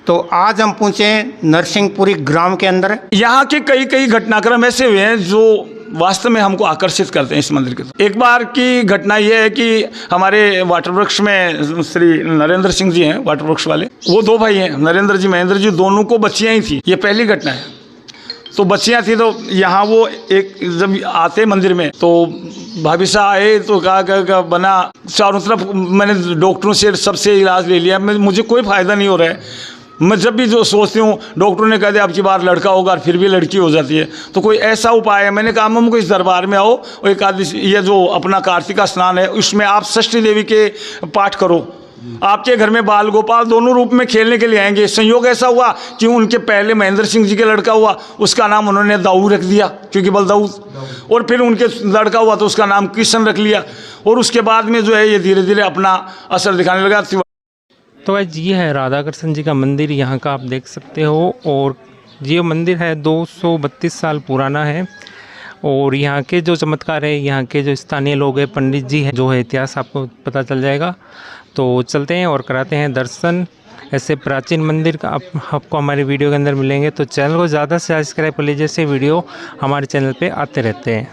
तो आज हम पहुंचे नरसिंहपुरी ग्राम के अंदर। यहाँ के कई घटनाक्रम ऐसे हुए हैं जो वास्तव में हमको आकर्षित करते हैं इस मंदिर के। एक बार की घटना यह है कि हमारे वाटर वृक्ष में श्री नरेंद्र सिंह जी हैं, वाटर वृक्ष वाले, वो दो भाई हैं, नरेंद्र जी महेंद्र जी, दोनों को बच्चियाँ ही थी। ये पहली घटना है। तो बच्चियाँ थी तो यहाँ वो एक जब आते मंदिर में तो भाभी साहब आए तो कहा बना चारों तरफ मैंने डॉक्टरों से सबसे इलाज ले लिया, मुझे कोई फ़ायदा नहीं हो रहा है। मैं जब भी जो सोचती हूँ डॉक्टरों ने कह दिया अब की बार लड़का होगा और फिर भी लड़की हो जाती है, तो कोई ऐसा उपाय है। मैंने कहा हमको इस दरबार में आओ और एकादशी ये जो अपना कार्तिका स्नान है उसमें आप षष्ठी देवी के पाठ करो, आपके घर में बाल गोपाल दोनों रूप में खेलने के लिए आएंगे। संयोग ऐसा हुआ कि उनके पहले महेंद्र सिंह जी के लड़का हुआ, उसका नाम उन्होंने दाऊ रख दिया क्योंकि बलदाऊद, और फिर उनके लड़का हुआ तो उसका नाम कृष्ण रख लिया, और उसके बाद में जो है ये धीरे धीरे अपना असर दिखाने लगा। तो आज ये है राधा कृष्ण जी का मंदिर, यहाँ का आप देख सकते हो। और ये मंदिर है 232 साल पुराना है। और यहाँ के जो चमत्कार है, यहाँ के जो स्थानीय लोग हैं, पंडित जी हैं, जो है इतिहास आपको पता चल जाएगा। तो चलते हैं और कराते हैं दर्शन। ऐसे प्राचीन मंदिर का आपको हमारे वीडियो के अंदर मिलेंगे। तो चैनल को ज़्यादा से सब्सक्राइब कर लीजिए, जैसे वीडियो हमारे चैनल पे आते रहते हैं।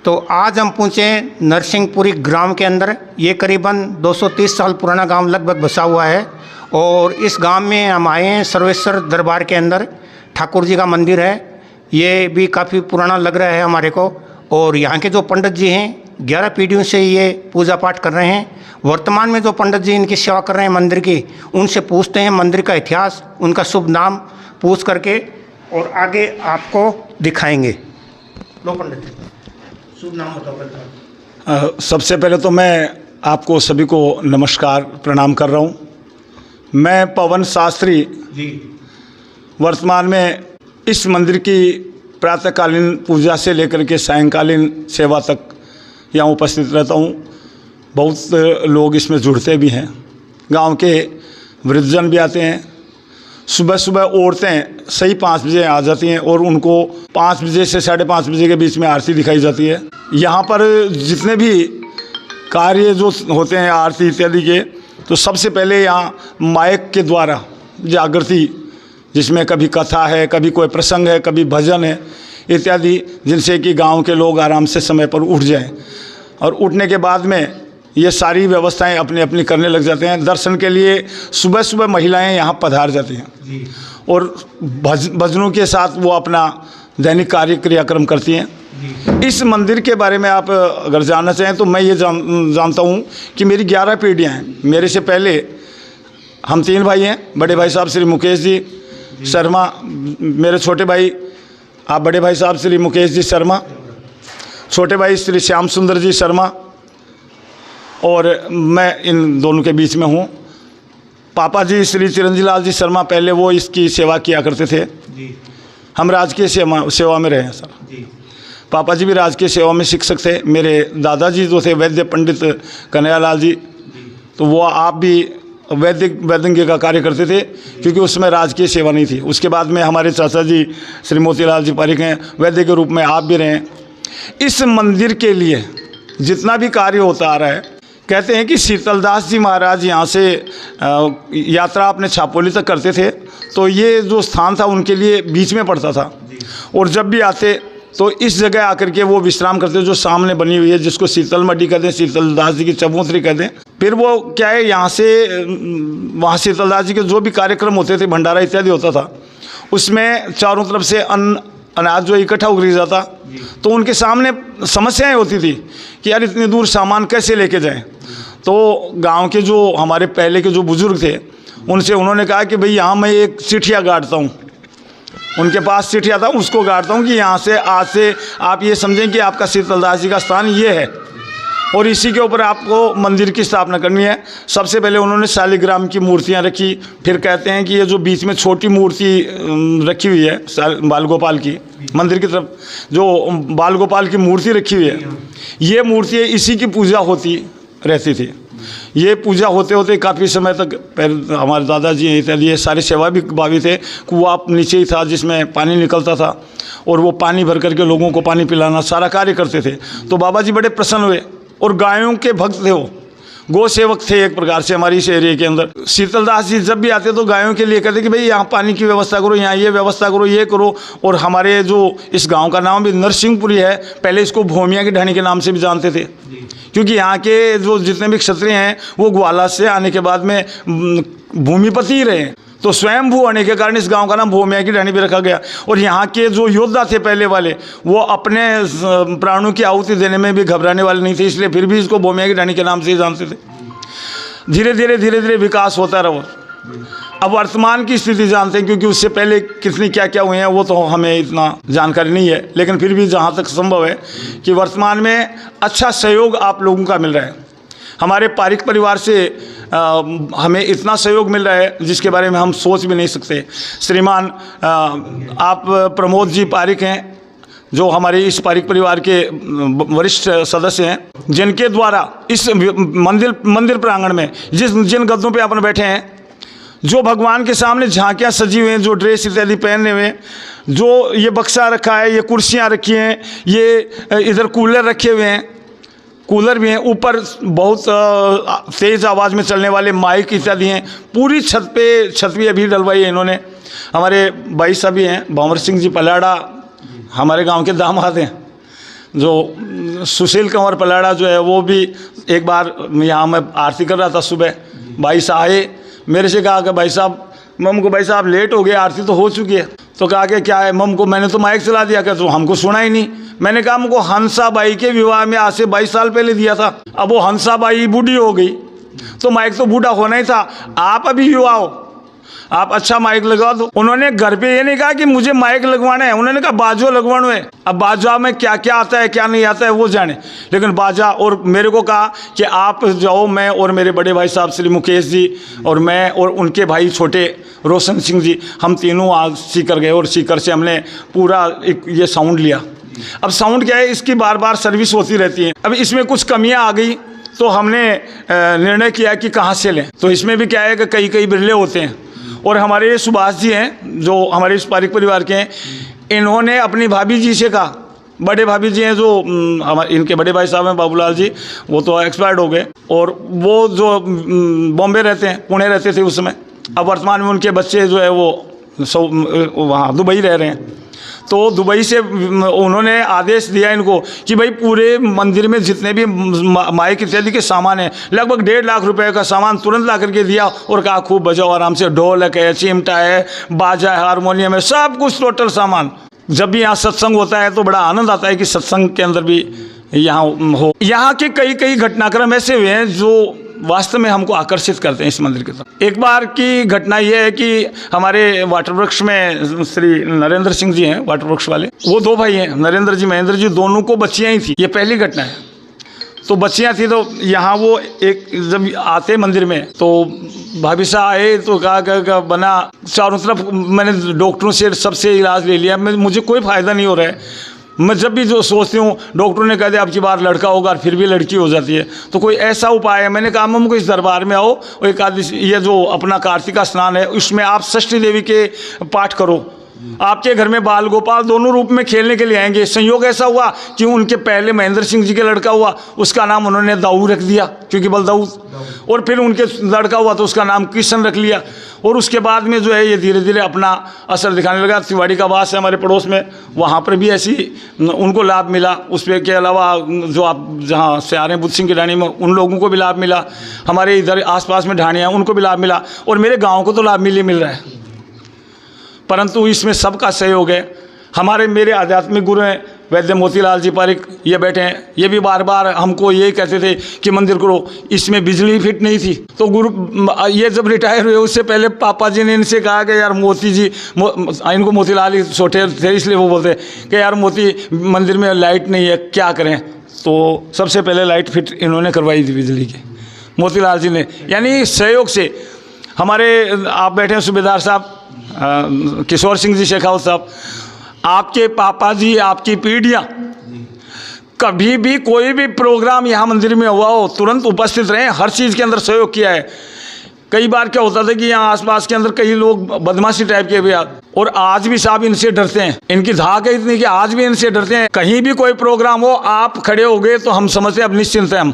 तो आज हम पहुंचे नरसिंहपुरी ग्राम के अंदर। ये करीबन 230 साल पुराना गांव लगभग बसा हुआ है। और इस गांव में हम आए हैं सर्वेश्वर दरबार के अंदर। ठाकुर जी का मंदिर है, ये भी काफ़ी पुराना लग रहा है हमारे को। और यहाँ के जो पंडित जी हैं 11 पीढ़ियों से ये पूजा पाठ कर रहे हैं। वर्तमान में जो पंडित जी इनकी सेवा कर रहे हैं मंदिर की, उनसे पूछते हैं मंदिर का इतिहास, उनका शुभ नाम पूछ करके और आगे आपको दिखाएंगे। लो पंडित जी, शुभ नाम बताओ। सबसे पहले तो मैं आपको सभी को नमस्कार प्रणाम कर रहा हूँ। मैं पवन शास्त्री जी वर्तमान में इस मंदिर की प्रातःकालीन पूजा से लेकर के सायंकालीन सेवा तक यहाँ उपस्थित रहता हूँ। बहुत लोग इसमें जुड़ते भी हैं, गांव के वृद्धजन भी आते हैं। सुबह सुबह औरतें सही 5 बजे आ जाती हैं और उनको 5 बजे से 5:30 बजे के बीच में आरती दिखाई जाती है। यहाँ पर जितने भी कार्य जो होते हैं आरती इत्यादि के, तो सबसे पहले यहाँ माइक के द्वारा जागृति, जिसमें कभी कथा है, कभी कोई प्रसंग है, कभी भजन है इत्यादि, जिनसे कि गांव के लोग आराम से समय पर उठ जाएं। और उठने के बाद में ये सारी व्यवस्थाएं अपनी अपनी करने लग जाते हैं। दर्शन के लिए सुबह सुबह महिलाएं यहाँ पधार जाती हैं और भजनों के साथ वो अपना दैनिक कार्य क्रियाक्रम करती हैं। इस मंदिर के बारे में आप अगर जानना चाहें तो मैं ये जानता हूँ कि मेरी 11 पीढ़ियाँ हैं। मेरे से पहले हम 3 भाई हैं। बड़े भाई साहब श्री मुकेश जी शर्मा, मेरे छोटे भाई आप बड़े भाई साहब श्री मुकेश जी शर्मा, छोटे भाई श्री श्याम सुंदर जी शर्मा, और मैं इन दोनों के बीच में हूँ। पापा जी श्री चिरंजी लाल जी शर्मा, पहले वो इसकी सेवा किया करते थे जी। हम राजकीय सेवा में रहे हैं सर जी। पापा जी भी राजकीय सेवा में शिक्षक थे। मेरे दादाजी जो थे वैद्य पंडित कन्हैयालाल जी, तो वो आप भी वैद्य का कार्य करते थे क्योंकि उसमें राजकीय सेवा नहीं थी। उसके बाद में हमारे चाचा जी श्री मोतीलाल जी पारिक हैं, वैद्य के रूप में आप भी रहे। इस मंदिर के लिए जितना भी कार्य होता आ रहा है, कहते हैं कि शीतलदास जी महाराज यहाँ से यात्रा अपने छापोली तक करते थे, तो ये जो स्थान था उनके लिए बीच में पड़ता था। और जब भी आते तो इस जगह आकर के वो विश्राम करते, जो सामने बनी हुई है, जिसको शीतल मड्डी कहते हैं, शीतलदास जी की चबूतरी कहते हैं। फिर वो क्या है, यहाँ से वहाँ शीतलदास जी के जो भी कार्यक्रम होते थे, भंडारा इत्यादि होता था, उसमें चारों तरफ से अनाज जो इकट्ठा उगरी जाता, तो उनके सामने समस्याएं होती थी कि यार इतनी दूर सामान कैसे लेके जाएं। तो गांव के जो हमारे पहले के जो बुजुर्ग थे, उनसे उन्होंने कहा कि भाई यहाँ मैं एक चिठिया गाड़ता हूँ, उनके पास चिट्ठी आता हूँ, उसको गाड़ता हूँ कि यहाँ से आज से आप ये समझें कि आपका शीतलदास जी का स्थान ये है और इसी के ऊपर आपको मंदिर की स्थापना करनी है। सबसे पहले उन्होंने शालिग्राम की मूर्तियाँ रखी, फिर कहते हैं कि ये जो बीच में छोटी मूर्ति रखी हुई है बाल गोपाल की, मंदिर की तरफ जो बाल गोपाल की मूर्ति रखी हुई है, ये मूर्ति इसी की पूजा होती रहती थी। ये पूजा होते होते काफ़ी समय तक पहले हमारे दादाजी इत्यादि ये सारी सेवा भी भावी थे। कुआं नीचे ही था जिसमें पानी निकलता था और वो पानी भर करके लोगों को पानी पिलाना सारा कार्य करते थे। तो बाबा जी बड़े प्रसन्न हुए और गायों के भक्त थे, वो गौ सेवक थे एक प्रकार से हमारी इस एरिया के अंदर। शीतलदास जी जब भी आते तो गायों के लिए कहते कि भाई यहाँ पानी की व्यवस्था करो, यहाँ ये व्यवस्था करो, ये करो। और हमारे जो इस गांव का नाम भी नरसिंहपुरी है, पहले इसको भूमिया की ढाणी के नाम से भी जानते थे, क्योंकि यहाँ के जो जितने भी क्षत्रिय हैं वो ग्वाला से आने के बाद में भूमिपति ही रहे। तो स्वयंभू होने के कारण इस गांव का नाम भूमिया की ढाणी भी रखा गया। और यहाँ के जो योद्धा थे पहले वाले, वो अपने प्राणों की आहुति देने में भी घबराने वाले नहीं थे, इसलिए फिर भी इसको भूमिया की ढाणी के नाम से ही जानते थे। धीरे धीरे विकास होता रहा। अब वर्तमान की स्थिति जानते हैं, क्योंकि उससे पहले कितनी क्या क्या हुए हैं वो तो हमें इतना जानकारी नहीं है, लेकिन फिर भी जहाँ तक संभव है कि वर्तमान में अच्छा सहयोग आप लोगों का मिल रहा है। हमारे पारिक परिवार से हमें इतना सहयोग मिल रहा है जिसके बारे में हम सोच भी नहीं सकते। श्रीमान आप प्रमोद जी पारिक हैं, जो हमारे इस पारिक परिवार के वरिष्ठ सदस्य हैं, जिनके द्वारा इस मंदिर प्रांगण में जिन गद्दों पे अपन बैठे हैं, जो भगवान के सामने झांकियाँ सजी हुई हैं, जो ड्रेस इत्यादि पहने हुए हैं, जो ये बक्सा रखा है, ये कुर्सियाँ रखी हैं, ये इधर कूलर रखे हुए हैं, कूलर भी हैं, ऊपर बहुत तेज़ आवाज़ में चलने वाले माइक इत्यादि हैं। पूरी छत भी अभी डलवाई है इन्होंने। हमारे भाई साहब भी हैं, भंवर सिंह जी पलाड़ा, हमारे गांव के दामाद हैं। जो सुशील कंवर पलाड़ा जो है वो भी एक बार यहाँ मैं आरती कर रहा था सुबह, भाई साहब आए, मेरे से कहा कि भाई साहब मम को, भाई साहब लेट हो गए, आरती तो हो चुकी है। तो कहा कि क्या है मम को, मैंने तो माइक चला दिया, क्या तो हमको सुना ही नहीं। मैंने कहा हमको हंसाबाई के विवाह में आज से 22 साल पहले दिया था। अब वो हंसाबाई बूढ़ी हो गई तो माइक तो बूढ़ा होना ही था। आप अभी युवा हो, आप अच्छा माइक लगवा दो। उन्होंने घर पे ये नहीं कहा कि मुझे माइक लगवाना है, उन्होंने कहा बाजो लगवाना है। अब बाजा में क्या क्या आता है क्या नहीं आता है वो जाने, लेकिन बाजा। और मेरे को कहा कि आप जाओ, मैं और मेरे बड़े भाई साहब श्री मुकेश जी और मैं और उनके भाई छोटे रोशन सिंह जी, हम तीनों आज सीकर गए और सीकर से हमने पूरा एक ये साउंड लिया। अब साउंड क्या है, इसकी बार बार सर्विस होती रहती है। अब इसमें कुछ कमियां आ गई तो हमने निर्णय किया कि कहाँ से लें। तो इसमें भी क्या है कि कई बिरले होते हैं। और हमारे सुभाष जी हैं जो हमारे इस पारिक परिवार के हैं, इन्होंने अपनी भाभी जी से कहा, बड़े भाभी जी हैं जो हमारे इनके बड़े भाई साहब हैं बाबूलाल जी, वो तो एक्सपायर्ड हो गए, और वो जो बॉम्बे रहते हैं, पुणे रहते थे उस समय। अब वर्तमान में उनके बच्चे जो है वो वहाँ दुबई रह रहे हैं। तो दुबई से उन्होंने आदेश दिया इनको कि भाई पूरे मंदिर में जितने भी माइक इत्यादि के सामान हैं, लगभग 1.5 लाख रुपए का सामान तुरंत ला करके दिया और कहा खूब बजाओ आराम से। ढोलक है, चिमटा है, बाजा है, हारमोनियम है, सब कुछ टोटल सामान। जब भी यहाँ सत्संग होता है तो बड़ा आनंद आता है कि सत्संग के अंदर भी यहाँ हो। यहाँ के कई घटनाक्रम ऐसे हुए हैं जो वास्तव में हमको आकर्षित करते हैं इस मंदिर की तरफ। एक बार की घटना यह है कि हमारे वाटर वृक्ष में श्री नरेंद्र सिंह जी हैं, वाटर वृक्ष वाले, वो 2 भाई हैं, नरेंद्र जी महेंद्र जी, दोनों को बच्चियाँ ही थी। ये पहली घटना है। तो बच्चियाँ थी तो यहाँ वो एक जब आते मंदिर में तो भाभी साहब आए तो कहा बना चारों तरफ मैंने डॉक्टरों से सबसे इलाज ले लिया, मुझे कोई फ़ायदा नहीं हो रहा है। मैं जब भी जो सोचती हूँ, डॉक्टरों ने कह दिया अब की बार लड़का होगा, फिर भी लड़की हो जाती है, तो कोई ऐसा उपाय है। मैंने कहा हमको इस दरबार में आओ और एकादशी ये जो अपना कार्तिका स्नान है उसमें आप षष्ठी देवी के पाठ करो, आपके घर में बाल गोपाल दोनों रूप में खेलने के लिए आएंगे। संयोग ऐसा हुआ कि उनके पहले महेंद्र सिंह जी के लड़का हुआ, उसका नाम उन्होंने दाऊ रख दिया क्योंकि बलदाऊद, और फिर उनके लड़का हुआ तो उसका नाम कृष्ण रख लिया। और उसके बाद में जो है ये धीरे धीरे अपना असर दिखाने लगा। तिवाड़ी का वास है हमारे पड़ोस में, वहाँ पर भी ऐसी उनको लाभ मिला। उस पर के अलावा जो आप जहाँ से आ रहे हैं बुद्ध सिंह की ढाणी में, उन लोगों को भी लाभ मिला। हमारे इधर आसपास में ढाणियाँ उनको भी लाभ मिला, और मेरे गाँव को तो लाभ मिल रहा है। परंतु इसमें सबका सहयोग है। मेरे आध्यात्मिक गुरु हैं वैद्य मोतीलाल जी पारिक ये बैठे हैं, ये भी बार बार हमको यही कहते थे कि मंदिर करो। इसमें बिजली फिट नहीं थी, तो गुरु ये जब रिटायर हुए उससे पहले पापा जी ने इनसे कहा कि यार मोती जी, इनको मोतीलाल ही छोटे थे इसलिए वो बोलते कि यार मोती मंदिर में लाइट नहीं है, क्या करें। तो सबसे पहले लाइट फिट इन्होंने करवाई थी बिजली की, मोतीलाल जी ने। यानी सहयोग से हमारे आप बैठे हैं सूबेदार साहब किशोर सिंह जी शेखावत साहब, आपके पापा जी, आपकी पीढ़ियाँ कभी भी कोई भी प्रोग्राम यहाँ मंदिर में हुआ हो तुरंत उपस्थित रहे, हर चीज़ के अंदर सहयोग किया है। कई बार क्या होता था कि यहाँ आसपास के अंदर कई लोग बदमाशी टाइप के भी आते, और आज भी साहब इनसे डरते हैं, इनकी धाक है इतनी कि आज भी इनसे डरते हैं। कहीं भी कोई प्रोग्राम हो आप खड़े हो गए तो हम समझते हैं अब निश्चिंत हैं हम।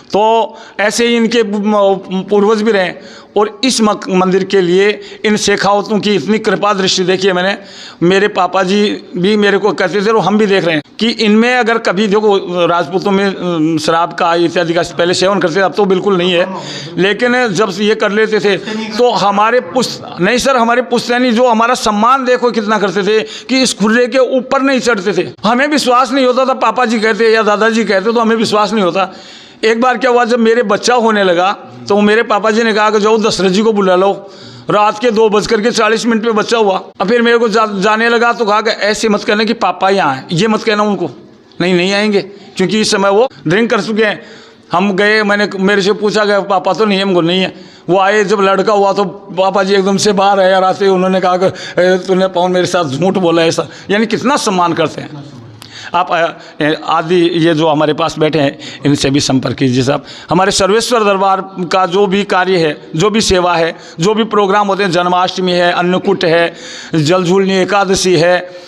तो ऐसे ही इनके पूर्वज भी रहे, और इस मंदिर के लिए इन शेखावतों की इतनी कृपा दृष्टि देखी है मैंने। मेरे पापा जी भी मेरे को कहते थे और हम भी देख रहे हैं कि इनमें अगर कभी देखो राजपूतों में शराब का इत्यादि का पहले सेवन करते थे, अब तो बिल्कुल नहीं है, लेकिन जब ये कर लेते थे तो हमारे नहीं सर, हमारे पुश्तैनी जो हमारा सम्मान देखो कितना करते थे कि इस खुर्रे के ऊपर नहीं चढ़ते थे। हमें विश्वास नहीं होता था, पापा जी कहते या दादाजी कहते तो हमें विश्वास नहीं होता। एक बार क्या हुआ, जब मेरे बच्चा होने लगा तो मेरे पापा जी ने कहा कि जाओ दशरथ जी को बुला लो। रात के 2:40 पे बच्चा हुआ। अब फिर मेरे को जाने लगा तो कहा कि ऐसे मत कहना कि पापा यहाँ हैं, ये मत कहना उनको, नहीं आएंगे, क्योंकि इस समय वो ड्रिंक कर चुके हैं। हम गए, मैंने मेरे से पूछा गया पापा तो नहीं है, हमको नहीं है। वो आए, जब लड़का हुआ तो पापा जी एकदम से बाहर आए और आते उन्होंने कहा कि तूने पवन मेरे साथ झूठ बोला ऐसा। यानी कितना सम्मान करते हैं आप। आदि ये जो हमारे पास बैठे हैं इनसे भी संपर्क कीजिए साहब। हमारे सर्वेश्वर दरबार का जो भी कार्य है, जो भी सेवा है, जो भी प्रोग्राम होते हैं, जन्माष्टमी है, अन्नकूट है, जलझूलनी एकादशी है,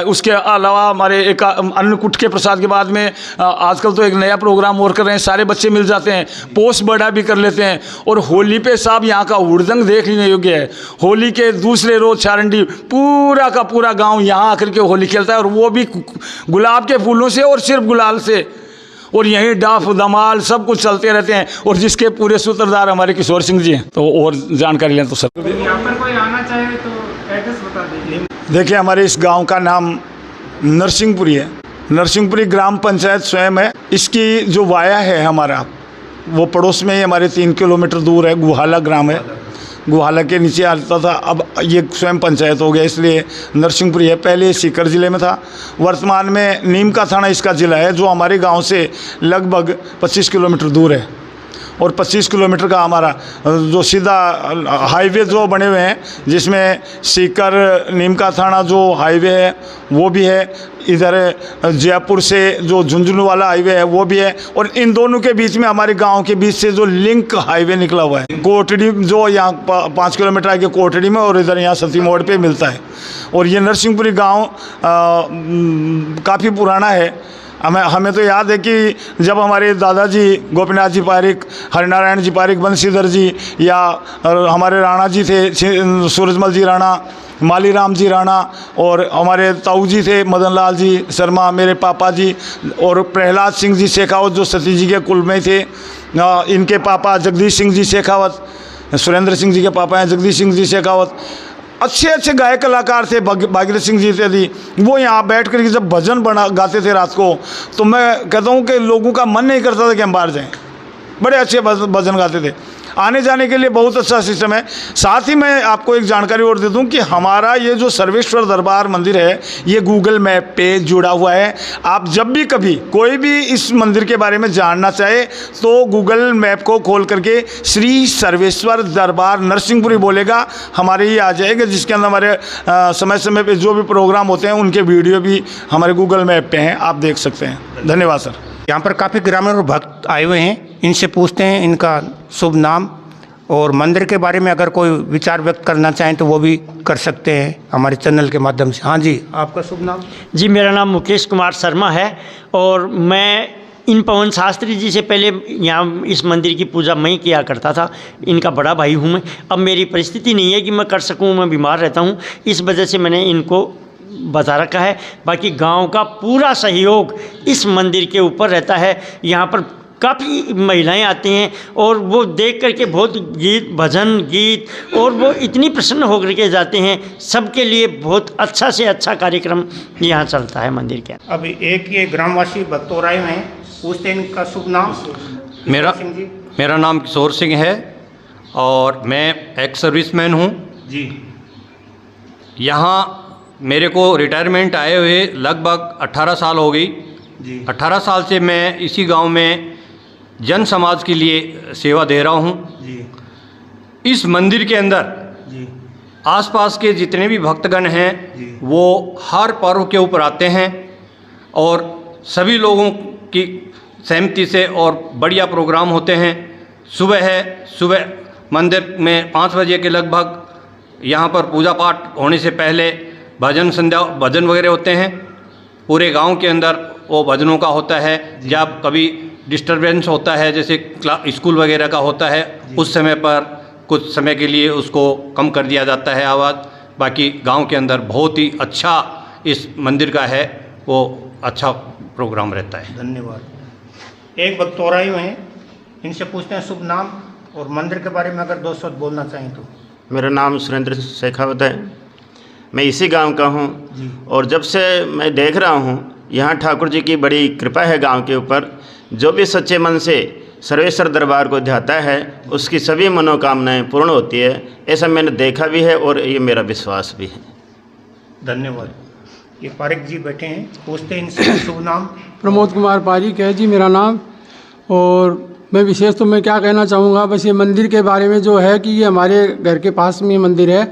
उसके अलावा हमारे एक अन्नकूट के प्रसाद के बाद में आजकल तो एक नया प्रोग्राम और कर रहे हैं, सारे बच्चे मिल जाते हैं, पोष बड़ा भी कर लेते हैं। और होली पे साहब यहाँ का हुड़दंग देखने योग्य है। होली के दूसरे रोज चारंडी पूरा का पूरा गांव यहाँ आकर के होली खेलता है, और वो भी गुलाब के फूलों से और सिर्फ गुलाल से, और यहीं डाफ धमाल सब कुछ चलते रहते हैं। और जिसके पूरे सूत्रधार हमारे किशोर सिंह जी हैं। तो और जानकारी लें तो सर यहाँ पर कोई आना चाहे तो एड्रेस बता दीजिए। देखिए, हमारे इस गांव का नाम नरसिंहपुरी है। नरसिंहपुरी ग्राम पंचायत स्वयं है। इसकी जो वाया है हमारा, वो पड़ोस में ही हमारे 3 किलोमीटर दूर है, गुहाला ग्राम है। गुहाला के नीचे आता था, अब ये स्वयं पंचायत हो गया, इसलिए नरसिंहपुरी है। पहले सीकर ज़िले में था, वर्तमान में नीम का थाना इसका ज़िला है, जो हमारे गांव से लगभग 25 किलोमीटर दूर है। और 25 किलोमीटर का हमारा जो सीधा हाईवे जो बने हुए हैं, जिसमें सीकर नीम का थाना जो हाईवे है वो भी है, इधर जयपुर से जो झुंझुनू वाला हाईवे है वो भी है, और इन दोनों के बीच में हमारे गांव के बीच से जो लिंक हाईवे निकला हुआ है, कोटड़ी जो यहाँ 5 किलोमीटर आगे कोटड़ी में, और इधर यहाँ सती मोड़ पे मिलता है। और ये नरसिंहपुरी गाँव काफ़ी पुराना है। हमें तो याद है कि जब हमारे दादाजी गोपीनाथ जी पारिक, हरिनारायण जी पारिक, बंशीधर जी, या हमारे राणा जी थे सूरजमल जी राणा, मालीराम जी राणा, और हमारे ताऊ जी थे मदन लाल जी शर्मा, मेरे पापा जी, और प्रहलाद सिंह जी शेखावत जो सती जी के कुल में थे। इनके पापा जगदीश सिंह जी शेखावत, सुरेंद्र सिंह जी के पापा हैं जगदीश सिंह जी शेखावत, अच्छे गायक कलाकार थे, भागीरथ सिंह जी इत्यादि। वो यहाँ बैठ कर जब भजन गाते थे रात को, तो मैं कहता हूँ कि लोगों का मन नहीं करता था कि हम बाहर जाएं। बड़े अच्छे भजन गाते थे। आने जाने के लिए बहुत अच्छा सिस्टम है। साथ ही मैं आपको एक जानकारी और दे दूं कि हमारा ये जो सर्वेश्वर दरबार मंदिर है, ये गूगल मैप पे जुड़ा हुआ है। आप जब भी कभी कोई भी इस मंदिर के बारे में जानना चाहे तो गूगल मैप को खोल करके श्री सर्वेश्वर दरबार नरसिंहपुरी बोलेगा, हमारे ये आ जाएगा, जिसके अंदर हमारे समय समय पर जो भी प्रोग्राम होते हैं उनके वीडियो भी हमारे गूगल मैप पर हैं, आप देख सकते हैं। धन्यवाद सर। यहाँ पर काफ़ी ग्रामीण और भक्त आए हुए हैं, इनसे पूछते हैं इनका शुभ नाम और मंदिर के बारे में अगर कोई विचार व्यक्त करना चाहें तो वो भी कर सकते हैं हमारे चैनल के माध्यम से। हाँ जी, आपका शुभ नाम? जी, मेरा नाम मुकेश कुमार शर्मा है, और मैं इन पवन शास्त्री जी से पहले यहाँ इस मंदिर की पूजा मैं किया करता था। इनका बड़ा भाई हूँ मैं। अब मेरी परिस्थिति नहीं है कि मैं कर सकूँ, मैं बीमार रहता हूँ, इस वजह से मैंने इनको बता रखा है। बाकी गांव का पूरा सहयोग इस मंदिर के ऊपर रहता है। यहाँ पर काफ़ी महिलाएं आती हैं और वो देख करके बहुत गीत भजन गीत और वो इतनी प्रसन्न होकर के जाते हैं। सबके लिए बहुत अच्छा से अच्छा कार्यक्रम यहाँ चलता है मंदिर के। अभी एक ये ग्रामवासी भक्तोराय में पूछते हैं इनका शुभ नाम। मेरा नाम किशोर सिंह है और मैं एक्स सर्विसमैन हूँ जी। यहाँ मेरे को रिटायरमेंट आए हुए लगभग 18 साल हो गई जी। 18 साल से मैं इसी गांव में जन समाज के लिए सेवा दे रहा हूँ जी। इस मंदिर के अंदर जी। आसपास के जितने भी भक्तगण हैं जी। वो हर पर्व के ऊपर आते हैं और सभी लोगों की सहमति से और बढ़िया प्रोग्राम होते हैं। सुबह मंदिर में 5 बजे के लगभग यहाँ पर पूजा पाठ होने से पहले भजन वगैरह होते हैं। पूरे गांव के अंदर वो भजनों का होता है। जब कभी डिस्टरबेंस होता है जैसे स्कूल वगैरह का होता है उस समय पर कुछ समय के लिए उसको कम कर दिया जाता है आवाज़। बाकी गांव के अंदर बहुत ही अच्छा इस मंदिर का है वो अच्छा प्रोग्राम रहता है। धन्यवाद। एक भक्तोराई में इनसे पूछते हैं शुभ नाम और मंदिर के बारे में अगर 2 शब्द बोलना चाहें तो। मेरा नाम सुरेंद्र शेखावत है, मैं इसी गांव का हूं और जब से मैं देख रहा हूं यहाँ ठाकुर जी की बड़ी कृपा है गांव के ऊपर। जो भी सच्चे मन से सर्वेश्वर दरबार को ध्याता है उसकी सभी मनोकामनाएं पूर्ण होती है। ऐसा मैंने देखा भी है और ये मेरा विश्वास भी है। धन्यवाद। ये पारिक जी बैठे हैं, पूछते हैं इनसे शुभ नाम। प्रमोद कुमार पारिक है जी मेरा नाम। और मैं विशेष तो मैं क्या कहना चाहूँगा, बस ये मंदिर के बारे में जो है कि ये हमारे घर के पास में मंदिर है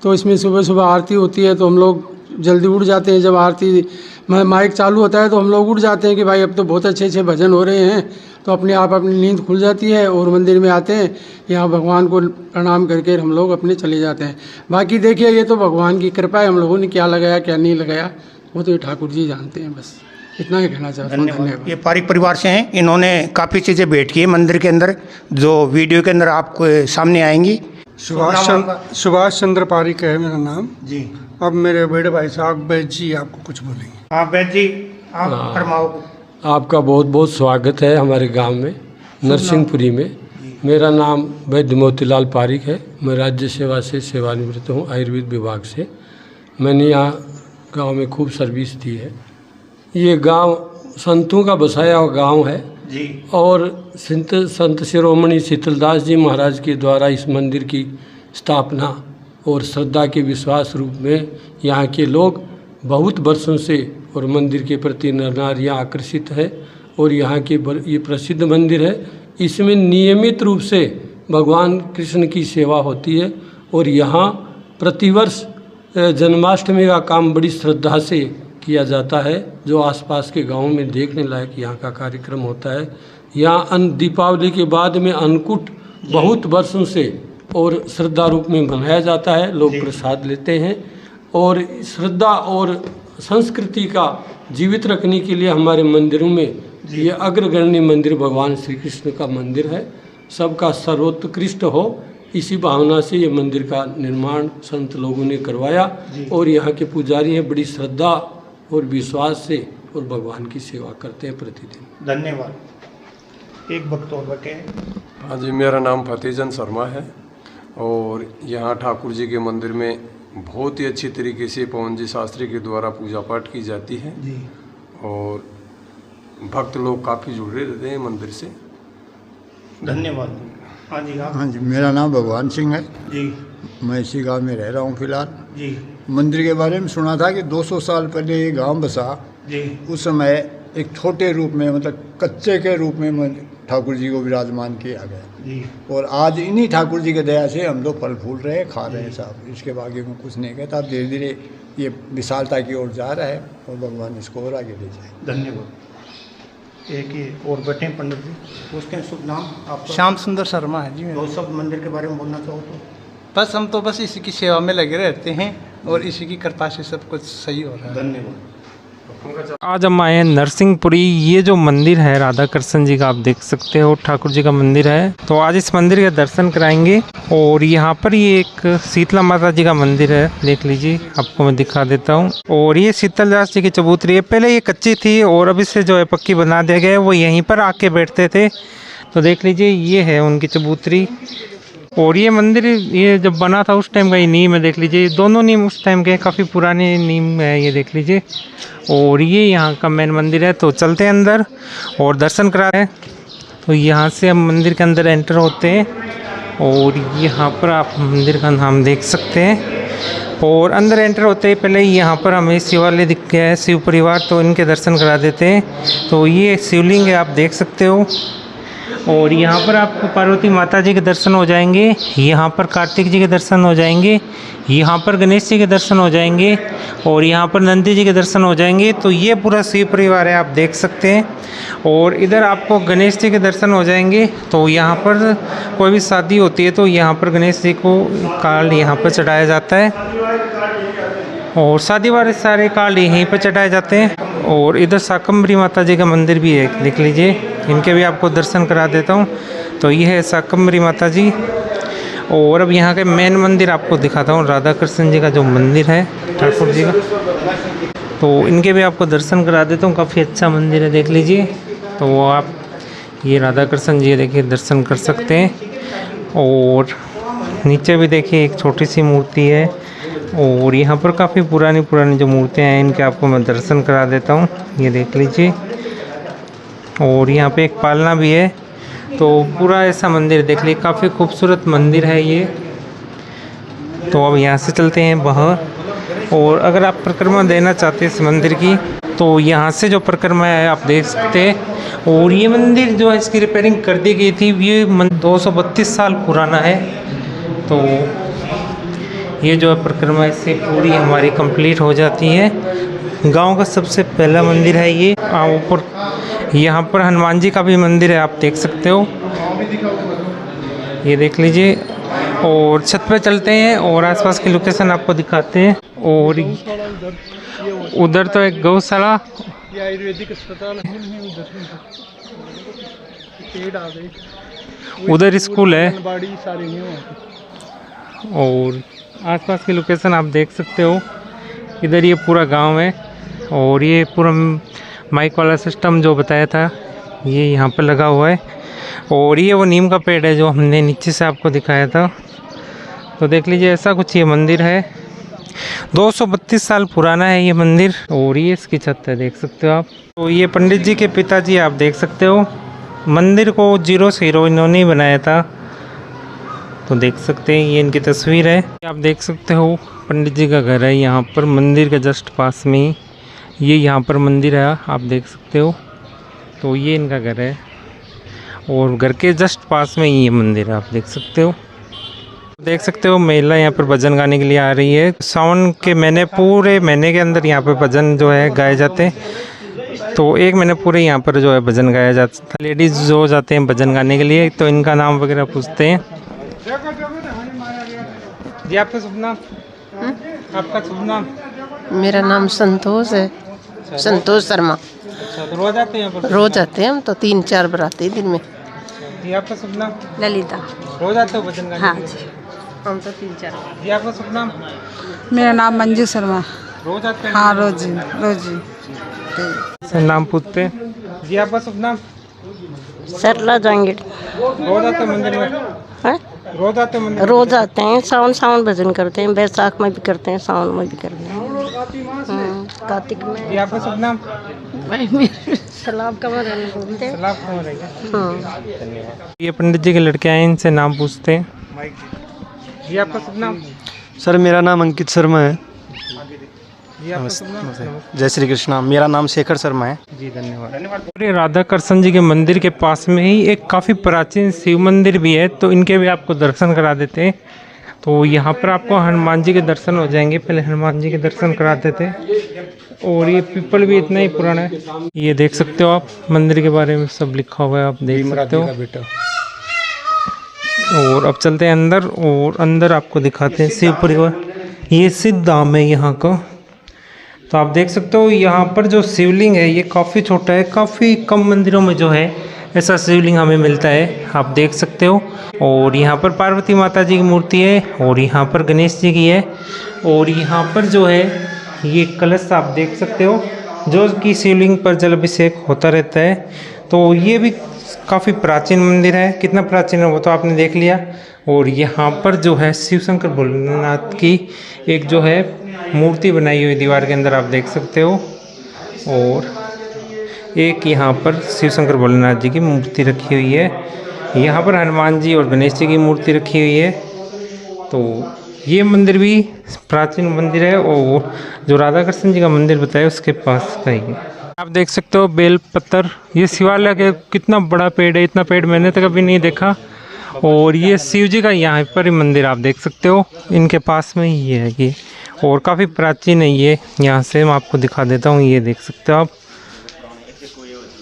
तो इसमें सुबह सुबह आरती होती है तो हम लोग जल्दी उठ जाते हैं। जब आरती माइक चालू होता है तो हम लोग उठ जाते हैं कि भाई अब तो बहुत अच्छे अच्छे भजन हो रहे हैं, तो अपने आप अपनी नींद खुल जाती है और मंदिर में आते हैं, यहाँ भगवान को प्रणाम करके हम लोग अपने चले जाते हैं। बाकी देखिए ये तो भगवान की कृपा है, हम लोगों ने क्या लगाया क्या नहीं लगाया वो तो ठाकुर जी जानते हैं। बस इतना ही कहना चाहता हूँ। धन्यवाद। ये पारिक परिवार से हैं, इन्होंने काफ़ी चीज़ें भेंट की है मंदिर के अंदर जो वीडियो के अंदर आपको सामने आएंगी। सुभाष चंद्र पारिक है मेरा नाम जी। अब मेरे बड़े भाई साहब बैद जी आपको कुछ बोलेंगे। हाँ बैद जी आप फरमाओ। आपका बहुत बहुत स्वागत है हमारे गांव में नरसिंहपुरी में। मेरा नाम वैद्य मोतीलाल पारिक है। मैं राज्य सेवा से सेवानिवृत्त हूँ आयुर्वेद विभाग से। मैंने यहाँ गांव में खूब सर्विस दी है। ये गांव संतों का बसाया हुआ गांव है जी। और संत शिरोमणि शीतलदास जी महाराज के द्वारा इस मंदिर की स्थापना और श्रद्धा के विश्वास रूप में यहाँ के लोग बहुत वर्षों से और मंदिर के प्रति नर नारियाँ आकर्षित है और यहाँ के ये प्रसिद्ध मंदिर है। इसमें नियमित रूप से भगवान कृष्ण की सेवा होती है और यहाँ प्रतिवर्ष जन्माष्टमी का काम बड़ी श्रद्धा से किया जाता है जो आसपास के गांवों में देखने लायक यहाँ का कार्यक्रम होता है। यहाँ दीपावली के बाद में अन्नकूट बहुत वर्षों से और श्रद्धा रूप में मनाया जाता है। लोग प्रसाद लेते हैं और श्रद्धा और संस्कृति का जीवित रखने के लिए हमारे मंदिरों में ये अग्रगण्य मंदिर भगवान श्री कृष्ण का मंदिर है। सबका सर्वोत्कृष्ट हो इसी भावना से ये मंदिर का निर्माण संत लोगों ने करवाया और यहाँ के पुजारी हैं बड़ी श्रद्धा और विश्वास से और भगवान की सेवा करते हैं प्रतिदिन। धन्यवाद। एक भक्त और बैठे हैं। हाँ जी, मेरा नाम फतेहचंद शर्मा है और यहाँ ठाकुर जी के मंदिर में बहुत ही अच्छी तरीके से पवन जी शास्त्री के द्वारा पूजा पाठ की जाती है जी। और भक्त लोग काफ़ी जुड़े रहते हैं मंदिर से। धन्यवाद। हाँ जी आप। हाँ जी, मेरा नाम भगवान सिंह है जी। मैं इसी गांव में रह रहा हूँ फिलहाल जी। मंदिर के बारे में सुना था कि 200 साल पहले ये गांव बसा जी। उस समय एक छोटे रूप में मतलब कच्चे के रूप में ठाकुर जी को विराजमान किया गया जी। और आज इन्हीं ठाकुर जी के दया से हम लोग फल फूल रहे हैं खा रहे हैं साहब। इसके बाकी में कुछ नहीं कहता। धीरे धीरे ये विशालता की ओर जा रहा है और भगवान इसको और आगे ले जाए। धन्यवाद। एक ही और बैठे हैं पंडित जी, उसके शुभ नाम आप। श्याम सुंदर शर्मा है जी। 2 शब्द मंदिर के बारे में बोलना चाहो तो। बस हम तो बस इसी की सेवा में लगे रहते हैं और इसी की कृपा से सब कुछ सही हो रहा है। धन्यवाद। आज हम आए हैं नरसिंहपुरी। ये जो मंदिर है राधा कृष्ण जी का, आप देख सकते हो, ठाकुर जी का मंदिर है। तो आज इस मंदिर के दर्शन कराएंगे। और यहाँ पर ये एक शीतला माता जी का मंदिर है, देख लीजिए, आपको मैं दिखा देता हूँ। और ये शीतलदास जी की चबूतरी है। पहले ये कच्ची थी और अब इसे जो है पक्की बना दिया गया है। वो यहीं पर आके बैठते थे। तो देख लीजिए, ये है उनकी चबूतरी। और ये मंदिर ये जब बना था उस टाइम का ये नीम है, देख लीजिए, दोनों नीम उस टाइम के काफ़ी पुराने नीम है, ये देख लीजिए। और ये यहाँ का मेन मंदिर है। तो चलते हैं अंदर और दर्शन करा रहे हैं। तो यहाँ से हम मंदिर के अंदर एंटर होते हैं और यहाँ पर आप मंदिर का नाम देख सकते हैं। और अंदर एंटर होते ही पहले यहाँ पर हमें शिवालय दिख गया है, शिव परिवार, तो इनके दर्शन करा देते हैं। तो ये शिवलिंग है, आप देख सकते हो। और यहाँ पर आपको पार्वती माता जी के दर्शन हो जाएंगे, यहाँ पर कार्तिक जी के दर्शन हो जाएंगे, यहाँ पर गणेश जी के दर्शन हो जाएंगे और यहाँ पर नंदी जी के दर्शन हो जाएंगे। तो ये पूरा शिव परिवार है, आप देख सकते हैं। और इधर आपको गणेश जी के दर्शन हो जाएंगे। तो यहाँ पर कोई भी शादी होती है तो यहाँ पर गणेश जी को काल यहाँ पर चढ़ाया जाता है और शादी वाले सारे काल यहीं पर चढ़ाए जाते हैं। और इधर शाकंभरी माता जी का मंदिर भी है, देख लीजिए, इनके भी आपको दर्शन करा देता हूँ। तो ये है शाकंभरी माता जी। और अब यहाँ के मेन मंदिर आपको दिखाता हूँ, राधा कृष्ण जी का जो मंदिर है ठाकुर जी का, तो इनके भी आपको दर्शन करा देता हूँ। काफ़ी अच्छा मंदिर है, देख लीजिए। तो आप ये राधा कृष्ण जी देखिए, दर्शन कर सकते हैं। और नीचे भी देखिए एक छोटी सी मूर्ति है। और यहाँ पर काफ़ी पुरानी जो मूर्तियाँ हैं इनके आपको मैं दर्शन करा देता हूँ, ये देख लीजिए। और यहाँ पे एक पालना भी है। तो पूरा ऐसा मंदिर देख लीजिए, काफ़ी खूबसूरत मंदिर है ये। तो अब यहाँ से चलते हैं बाहर। और अगर आप परिक्रमा देना चाहते हैं इस मंदिर की, तो यहाँ से जो परिक्रमा है आप देख सकते हैं। और ये मंदिर जो है इसकी रिपेयरिंग कर दी गई थी। ये 232 साल पुराना है। तो ये जो है परिक्रमा इससे पूरी हमारी कंप्लीट हो जाती है। गांव का सबसे पहला मंदिर है ये। ऊपर यहाँ पर हनुमान जी का भी मंदिर है, आप देख सकते हो, ये देख लीजिए। और छत पे चलते हैं और आसपास की लोकेशन आपको दिखाते हैं। और उधर तो एक गौशाला, आयुर्वेदिक अस्पताल है, उधर स्कूल है। सारी और आसपास की लोकेशन आप देख सकते हो। इधर ये पूरा गांव है। और ये पूरा माइक वाला सिस्टम जो बताया था ये यहाँ पर लगा हुआ है। और ये वो नीम का पेड़ है जो हमने नीचे से आपको दिखाया था। तो देख लीजिए, ऐसा कुछ ये मंदिर है। 232 साल पुराना है ये मंदिर। और ये इसकी छत है, देख सकते हो आप। तो ये पंडित जी के पिताजी आप देख सकते हो। मंदिर को 0 से हीरो इन्होंने ही बनाया था। तो देख सकते हैं, ये इनकी तस्वीर है। आप देख सकते हो पंडित जी का घर है यहाँ पर मंदिर के जस्ट पास में ही। ये यहाँ पर मंदिर है, आप देख सकते हो। तो ये इनका घर है और घर के जस्ट पास में ही ये मंदिर है, आप देख सकते हो। देख सकते हो महिला यहाँ पर भजन गाने के लिए आ रही है। सावन के महीने, पूरे महीने के अंदर यहाँ पर भजन जो है गाए जाते हैं। तो एक महीने पूरे यहाँ पर जो है भजन गाया जाता है। लेडीज़ जो जाते हैं भजन गाने के लिए, तो इनका नाम वगैरह पूछते हैं। जी आपका शुभ नाम? आपका शुभ नाम? मेरा नाम संतोष है, संतोष शर्मा। अच्छा, तो रोज आते हैं यहाँ पर? रोज आते हैं हम, तो 3-4 बार आते हैं दिन में। जी आपका शुभ नाम? ललिता। रोज आते हो भजन गाने? हाँ जी, हम तो 3-4। जी आपका शुभ नाम? मेरा नाम मंजू शर्मा। रोज आते हैं? हाँ, रोज नाम पूछते हैं। जी आपका शुभ नाम? सरला जांगिड़। रोज आते मंदिर में? है? रोज आते मंदिर? रोज आते हैं, सावन भजन करते हैं, बैसाख में भी करते हैं, सावन में भी करते हैं, कार्तिक में। जी आपका शुभ नाम? सलाब कमर बोलते हैं। सलाब कमर है क्या? हाँ। ये पंडित जी के लड़के आए, इनसे नाम पूछते हैं। जी आपका शुभ नाम? सर मेरा नाम अंकित शर्मा है। जय श्री कृष्णा। मेरा नाम शेखर शर्मा है। जी धन्यवाद। राधा कृष्ण जी के मंदिर के पास में ही एक काफ़ी प्राचीन शिव मंदिर भी है, तो इनके भी आपको दर्शन करा देते हैं। तो यहाँ पर आपको हनुमान जी के दर्शन हो जाएंगे। पहले हनुमान जी के दर्शन कराते थे। और ये पीपल भी इतना ही पुराना है, ये देख सकते हो आप। मंदिर के बारे में सब लिखा हुआ है, आप देख सकते हो। और अब चलते हैं अंदर, और अंदर आपको दिखाते हैं शिव परिवार। ये सिद्ध धाम है यहाँ का। तो आप देख सकते हो यहाँ पर जो शिवलिंग है ये काफ़ी छोटा है, काफ़ी कम मंदिरों में जो है ऐसा शिवलिंग हमें मिलता है, आप देख सकते हो। और यहाँ पर पार्वती माता जी की मूर्ति है और यहाँ पर गणेश जी की है और यहाँ पर जो है ये कलश आप देख सकते हो जो कि शिवलिंग पर जल अभिषेक होता रहता है। तो ये भी काफ़ी प्राचीन मंदिर है, कितना प्राचीन है वो तो आपने देख लिया। और यहाँ पर जो है शिव शंकर भोलेनाथ की एक जो है मूर्ति बनाई हुई दीवार के अंदर आप देख सकते हो और एक यहाँ पर शिव शंकर भोलेनाथ जी की मूर्ति रखी हुई है। यहाँ पर हनुमान जी और गणेश जी की मूर्ति रखी हुई है। तो ये मंदिर भी प्राचीन मंदिर है और जो राधा कृष्ण जी का मंदिर बताया उसके पास का ही है। आप देख सकते हो बेल पत्थर, ये शिवालय के कितना बड़ा पेड़ है, इतना पेड़ मैंने तो कभी नहीं देखा। और ये शिव जी का यहाँ पर ही मंदिर आप देख सकते हो, इनके पास में ही है ये और काफ़ी प्राचीन है ये। यहाँ से मैं आपको दिखा देता हूँ, ये देख सकते हो आप।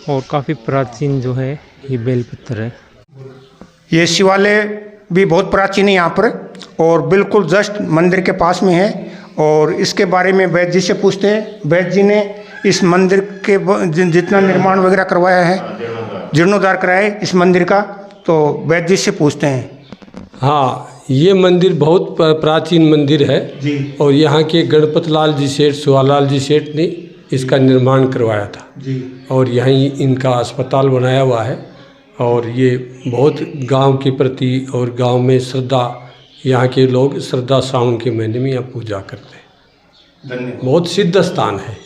और काफ़ी प्राचीन जो है ये बेल पत्थर है। ये शिवालय भी बहुत प्राचीन है यहाँ पर और बिल्कुल जस्ट मंदिर के पास में है। और इसके बारे में वैद्य जी से पूछते हैं। वैद्य जी ने इस मंदिर के जितना निर्माण वगैरह करवाया है, जीर्णोद्धार कराया है इस मंदिर का, तो वैद्य जी से पूछते हैं। हाँ, ये मंदिर बहुत प्राचीन मंदिर है जी। और यहाँ के गणपत लाल जी सेठ, सुहालाल जी सेठ ने इसका निर्माण करवाया था जी। और यहीं इनका अस्पताल बनाया हुआ है। और ये बहुत गांव के प्रति और गांव में श्रद्धा, यहाँ के लोग श्रद्धा सावन के महीने में यहाँ पूजा करते हैं। बहुत सिद्ध स्थान है,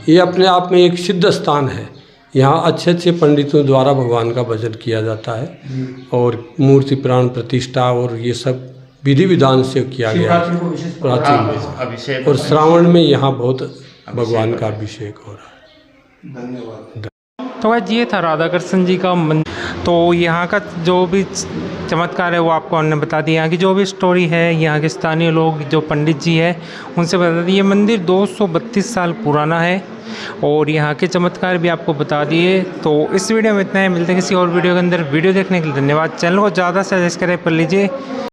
ये अपने आप में एक सिद्ध स्थान है। यहाँ अच्छे अच्छे पंडितों द्वारा भगवान का भजन किया जाता है और मूर्ति प्राण प्रतिष्ठा और ये सब विधि विधान से किया गया है प्राचीन। और श्रावण में यहाँ बहुत भगवान का अभिषेक हो रहा है। धन्यवाद। तो गाइस ये था राधा कृष्ण जी का मंदिर। तो यहाँ का जो भी चमत्कार है वो आपको हमने बता दिया, यहाँ की जो भी स्टोरी है, यहाँ के स्थानीय लोग जो पंडित जी है उनसे बता दिए। ये मंदिर 232 साल पुराना है और यहाँ के चमत्कार भी आपको बता दिए। तो इस वीडियो में इतना है, मिलते हैं किसी और वीडियो के अंदर। वीडियो देखने के लिए धन्यवाद। चैनल को ज़्यादा से सब्सक्राइब कर लीजिए।